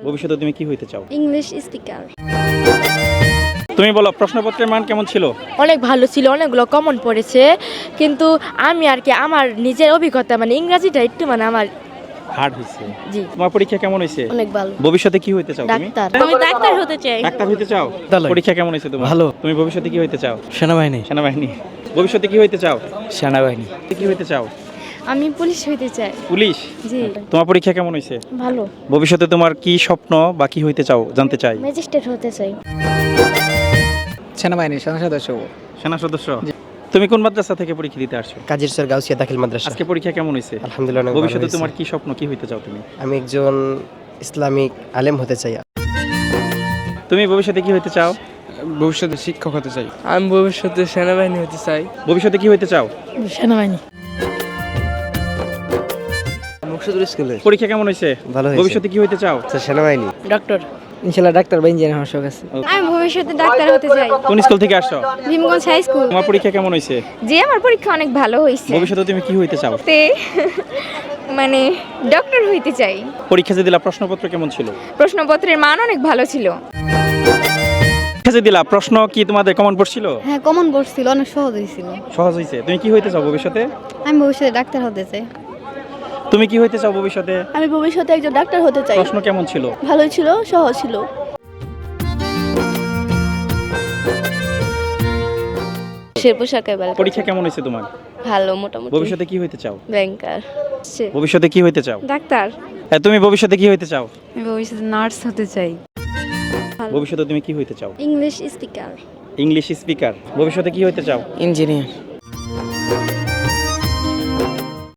ভবিষ্যতে তুমি কি হইতে চাও? English speaker. তুমি বলো, প্রশ্নপত্রের মান কেমন ছিল? অনেক ভালো ছিল, অনেকগুলো কমন পড়েছে, কিন্তু আমি আর কি আমার নিজের অভিজ্ঞতা মানে ইংরাজিটা একটু মানে আমার হার্ড হইছে। জি তোমার পরীক্ষা কেমন হইছে? অনেক ভালো। ভবিষ্যতে কি হইতে চাও তুমি? ডাক্তার। আমি ডাক্তার হতে চাই। ডাক্তার হইতে চাও? তাহলে। পরীক্ষা কেমন হইছে তোমার? ভালো। তুমি ভবিষ্যতে কি হইতে চাও? সেনাবাহিনী। সেনাবাহিনী। ভবিষ্যতে কি হইতে চাও? সেনাবাহিনী। কি হইতে চাও? আমি পুলিশ হতে চাই। পুলিশ। জি। তোমার পরীক্ষা কেমন হইছে? ভালো। ভবিষ্যতে তোমার কি স্বপ্ন বা কি হইতে চাও জানতে চাই। ম্যাজিস্ট্রেট হতে চাই। সেনাবাহিনী সেনা সদস্য। সেনা সদস্য। তুমি কোন মাদ্রাসা থেকে পরীক্ষা দিতে আসছো? কাজীর স্যার গাউসিয়া দাখিল মাদ্রাসা। আজকে পরীক্ষা কেমন হইছে? আলহামদুলিল্লাহ অনেক ভালো ভবিষ্যতে হয়েছে। তোমার কি স্বপ্ন, কি হইতে চাও তুমি? আমি একজন ইসলামিক আলেম হতে চাই। তুমি ভবিষ্যতে কি হইতে চাও? ভবিষ্যতে শিক্ষক হতে চাই। আমি ভবিষ্যতে সেনাবাহিনী হতে চাই। ভবিষ্যতে কি হইতে চাও? সেনাবাহিনী। মুকসুদুল স্কুলে। পরীক্ষা কেমন হইছে? ভালো হয়েছে। ভবিষ্যতে কি হইতে চাও? সেনাবাহিনী। ডক্টর। ইনশাআল্লাহ ডাক্তার বা ইঞ্জিনিয়ার হওয়ার শখ আছে। আমি ভবিষ্যতে ডাক্তার হতে চাই। কোন স্কুল থেকে আসছো? ভীমগঞ্জ হাই স্কুল। তোমার পরীক্ষা কেমন হইছে? জি, আমার পরীক্ষা অনেক ভালো হয়েছে। ভবিষ্যতে তুমি কি হইতে চাও? তে মানে ডক্টর হইতে চাই। পরীক্ষা যে দিলা প্রশ্নপত্র কেমন ছিল? প্রশ্নপত্রের মান অনেক ভালো ছিল। পরীক্ষা যে দিলা প্রশ্ন কি তোমাদের কমন পড়ছিল? হ্যাঁ, কমন পড়ছিল, অনেক সহজ হয়েছিল। সহজ হইছে। তুমি কি হইতে চাও ভবিষ্যতে? আমি ভবিষ্যতে ডাক্তার হতে চাই। তুমি কি হইতে চাও ভবিষ্যতে? আমি ভবিষ্যতে একজন ডাক্তার হতে চাই। প্রশ্ন কেমন ছিল? ভালোই ছিল, সহজ ছিল। সে পোশাকে পরীক্ষা কেমন হইছে তোমার? ভালো মোটামুটি। ভবিষ্যতে কি হইতে চাও? ব্যাংকার। ভবিষ্যতে কি হইতে চাও? ডাক্তার। তুমি ভবিষ্যতে কি হইতে চাও? আমি ভবিষ্যতে নার্স হতে চাই। ভবিষ্যতে তুমি কি হইতে চাও? English speaker. English speaker. ভবিষ্যতে কি হইতে চাও? ইঞ্জিনিয়ার।